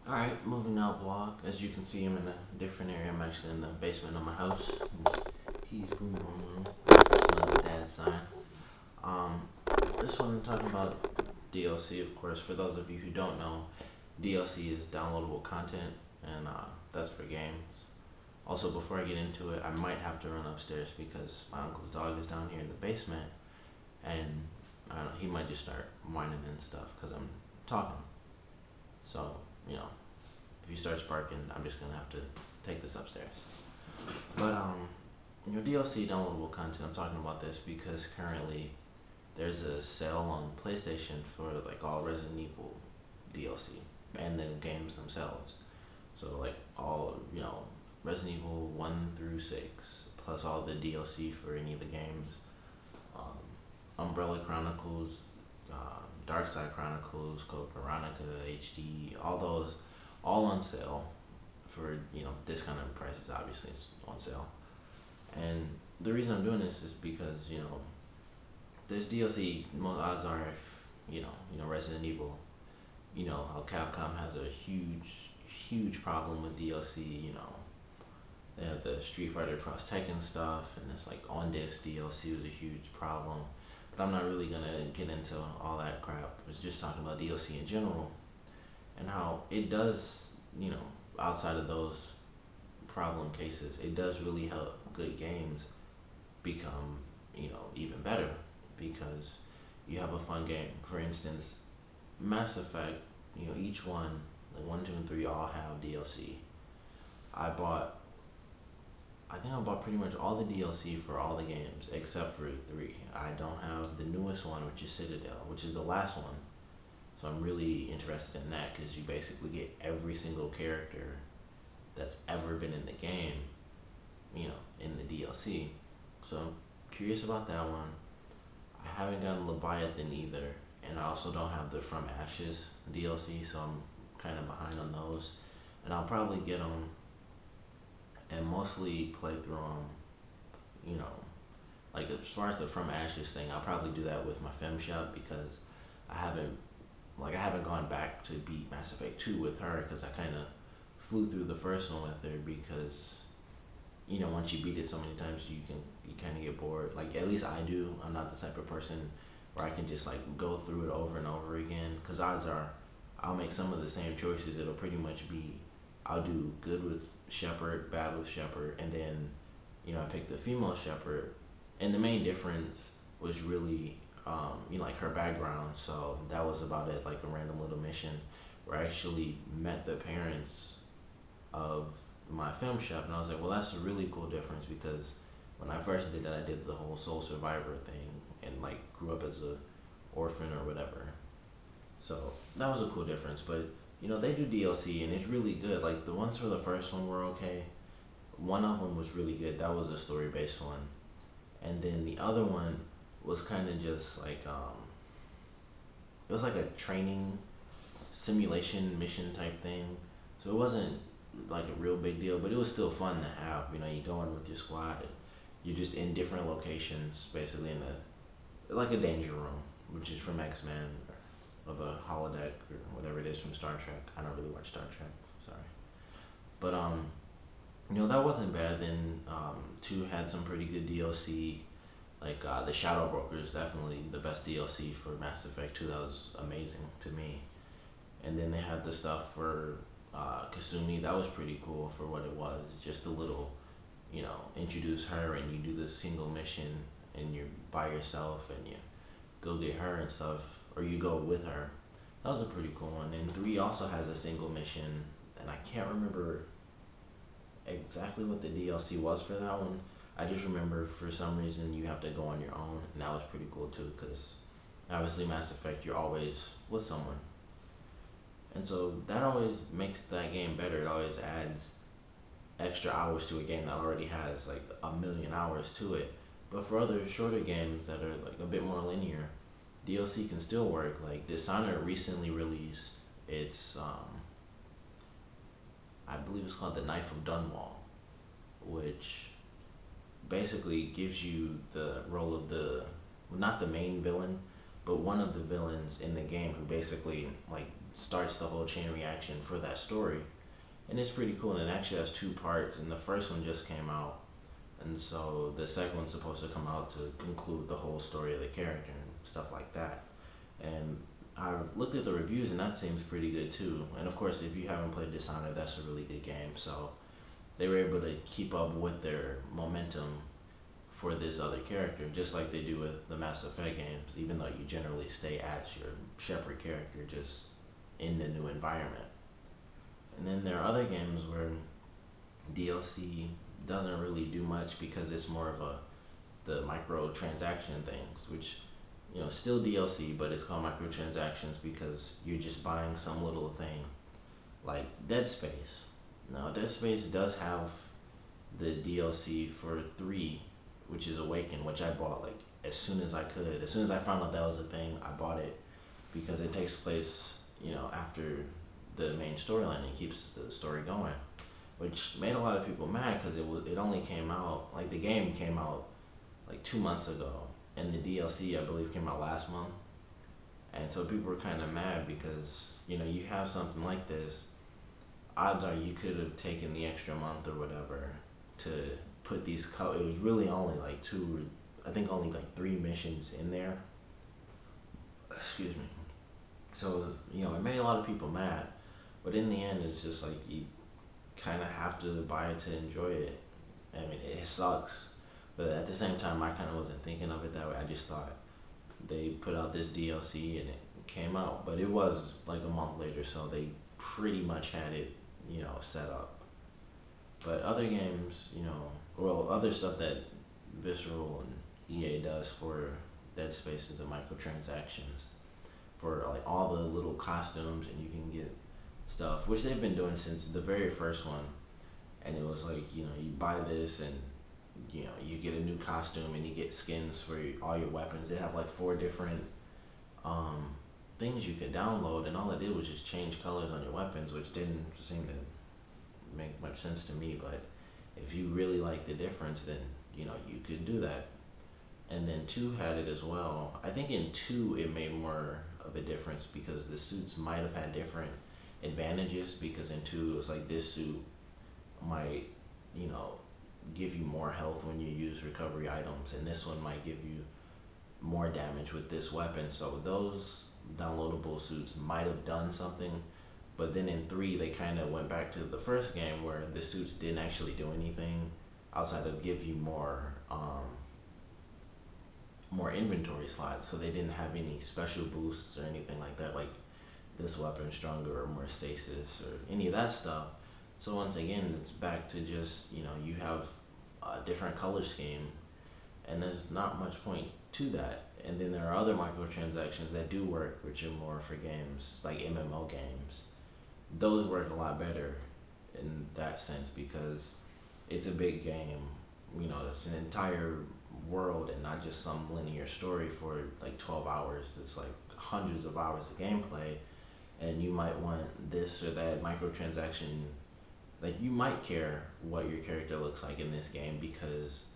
Alright, moving now vlog. As you can see, I'm in a different area. I'm actually in the basement of my house. He's boom boom room. That's another dad sign. Um, this one I'm talking about DLC, of course. For those of you who don't know, DLC is downloadable content, and that's for games. Also, before I get into it, I might have to run upstairs because my uncle's dog is down here in the basement, and I don't know, he might just start whining and stuff because I'm talking. So, you know, if he starts barking, I'm just gonna have to take this upstairs. But DLC downloadable content. I'm talking about this because currently there's a sale on PlayStation for like all Resident Evil DLC and the games themselves. So like all Resident Evil 1 through 6 plus all the DLC for any of the games. Um, Umbrella Chronicles, Dark Side Chronicles, Code Veronica HD, all those, all on sale for discounted prices. Obviously, it's on sale, and the reason I'm doing this is because there's DLC. Most odds are, if Resident Evil, how Capcom has a huge problem with DLC. They have the Street Fighter Cross Tekken stuff, and it's like on disc DLC was a huge problem. But I'm not really gonna get into all that crap. I was just talking about DLC in general and how it does, outside of those problem cases, it does really help good games become, even better because you have a fun game. For instance, Mass Effect, each one, like 1, 2, and 3, all have DLC. I bought, I think I bought pretty much all the DLC for all the games except for 3. I don't have the newest one, which is Citadel, which is the last one. So I'm really interested in that because you basically get every single character that's ever been in the game, in the DLC. So I'm curious about that one. I haven't gotten Leviathan either, and I also don't have the From Ashes DLC, so I'm kind of behind on those. And I'll probably get them and mostly play through them, you know, like as far as the From Ashes thing, I'll probably do that with my Fem Shop because I haven't I haven't gone back to beat Mass Effect 2 with her because I kind of flew through the first one with her because once you beat it so many times you kind of get bored. Like at least I do. I'm not the type of person where I can just like go through it over and over again because odds are I'll make some of the same choices. It'll pretty much be I'll do good with Shepard, bad with Shepard, and then I picked the female Shepard, and the main difference was really like her background. So that was about it, like a random little mission where I actually met the parents of my film shop, and I was like, well, that's a really cool difference because when I first did that, I did the whole soul survivor thing and like grew up as a orphan or whatever. So that was a cool difference. But they do DLC and it's really good. Like the ones for the first one were okay. One of them was really good. That was a story based one, and then the other one was kind of just like it was like a training simulation mission type thing. So it wasn't like a real big deal, but it was still fun to have. You go in with your squad. And you're just in different locations, basically in a like a danger room, which is from X Men or the holodeck or whatever it is from Star Trek. I don't really watch Star Trek, sorry, but that wasn't bad. Then 2 had some pretty good DLC. Like the Shadow Broker is definitely the best DLC for Mass Effect 2. That was amazing to me. And then they had the stuff for Kasumi. That was pretty cool for what it was. Just a little, introduce her and you do the single mission and you're by yourself and you go get her and stuff, or you go with her. That was a pretty cool one. And 3 also has a single mission, and I can't remember exactly what the DLC was for that one. I just remember for some reason you have to go on your own, and that was pretty cool too, because obviously Mass Effect you're always with someone, and so that always makes that game better. It always adds extra hours to a game that already has like a million hours to it. But for other shorter games that are like a bit more linear, DLC can still work. Like Dishonored recently released its, I believe it's called the Knife of Dunwall, which basically gives you the role of the, well, not the main villain, but one of the villains in the game who basically like starts the whole chain reaction for that story. And it's pretty cool. And it actually has two parts, and the first one just came out, and so the second one's supposed to come out to conclude the whole story of the character and stuff like that. And I've looked at the reviews, and that seems pretty good too. And of course, if you haven't played Dishonored, that's a really good game. So they were able to keep up with their momentum for this other character, just like they do with the Mass Effect games, even though you generally stay as your Shepard character, just in the new environment. And then there are other games where DLC doesn't really do much because it's more of a the microtransaction things, which still DLC, but it's called microtransactions because you're just buying some little thing like Dead Space. Now, Dead Space does have the DLC for 3, which is Awaken, which I bought like as soon as I could. As soon as I found out that was a thing, I bought it because it takes place, after the main storyline and keeps the story going, which made a lot of people mad because it only came out, like, the game came out like 2 months ago, and the DLC I believe came out last month, and so people were kind of mad because you have something like this. Odds are you could have taken the extra month or whatever to put these. It was really only like two, I think only like 3 missions in there. Excuse me. So it made a lot of people mad, but in the end, it's just like you kind of have to buy it to enjoy it. I mean, it sucks, but at the same time, I kind of wasn't thinking of it that way. I just thought they put out this DLC and it came out, but it was like a month later, so they pretty much had it, set up. But other games, well, other stuff that Visceral and EA does for Dead Space is the microtransactions for like all the little costumes, and you can get stuff, which they've been doing since the very first one. And it was like, you buy this and you get a new costume and you get skins for all your weapons. They have like 4 different um, things you could download, and all it did was just change colors on your weapons, which didn't seem to make much sense to me. But if you really like the difference, then you could do that. And then 2 had it as well. I think in 2 it made more of a difference because the suits might have had different advantages, because in 2 it was like this suit might, you know, give you more health when you use recovery items, and this one might give you more damage with this weapon. So those downloadable suits might have done something, but then in 3 they kind of went back to the first game where the suits didn't actually do anything outside of give you more inventory slots. So they didn't have any special boosts or anything like that, like this weapon stronger or more stasis or any of that stuff. So once again, it's back to just, you have a different color scheme, and there's not much point to that. And then there are other microtransactions that do work, which are more for games like MMO games. Those work a lot better in that sense because it's a big game. It's an entire world and not just some linear story for like 12 hours. It's like hundreds of hours of gameplay, and you might want this or that microtransaction. Like, you might care what your character looks like in this game because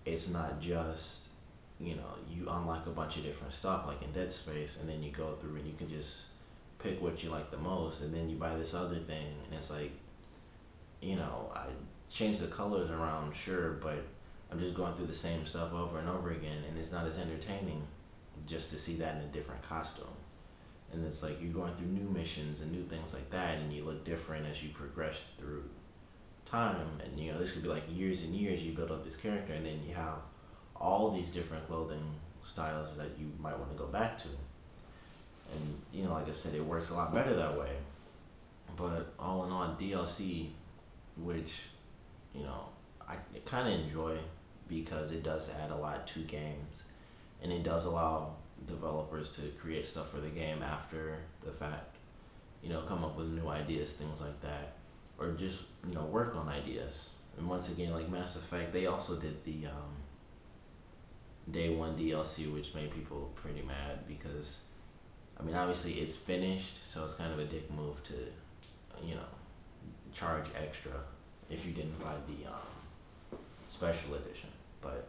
it's not just, you unlock a bunch of different stuff like in Dead Space, and then you go through and you can just pick what you like the most, and then you buy this other thing, and it's like, I change the colors around, sure, but I'm just going through the same stuff over and over again, and it's not as entertaining just to see that in a different costume. And it's like you're going through new missions and new things like that, and you look different as you progress through time. And this could be like years and years you build up this character, and then you have all these different clothing styles that you might want to go back to. And like I said, it works a lot better that way. But all in all, DLC, which I kind of enjoy because it does add a lot to games, and it does allow developers to create stuff for the game after the fact, come up with new ideas, things like that, or just work on ideas. And once again, like Mass Effect, they also did the day one DLC, which made people pretty mad because, I mean, obviously it's finished, so it's kind of a dick move to, you know, charge extra if you didn't buy the special edition. But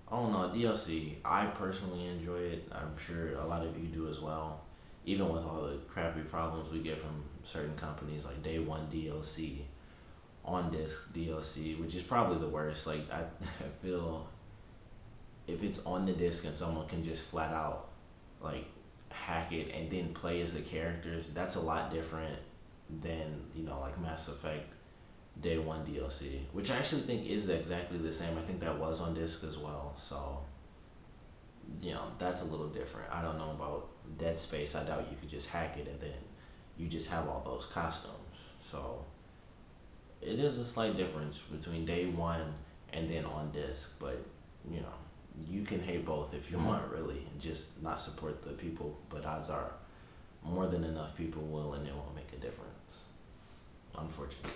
all in all, DLC, I personally enjoy it. I'm sure a lot of you do as well. even with all the crappy problems we get from certain companies like Day One DLC, on disc DLC, which is probably the worst. Like I feel if it's on the disc and someone can just flat out like hack it and then play as the characters, that's a lot different than like Mass Effect Day One DLC, which I actually think is exactly the same. I think that was on disc as well. So that's a little different. I don't know about Dead Space. I doubt you could just hack it and then you just have all those costumes. So it is a slight difference between Day One and then on disc, but you know you can hate both if you want, really, and just not support the people. But odds are more than enough people will, and it won't make a difference, unfortunately.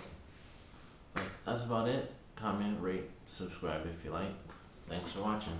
But that's about it. Comment, rate, subscribe if you like. Thanks for watching.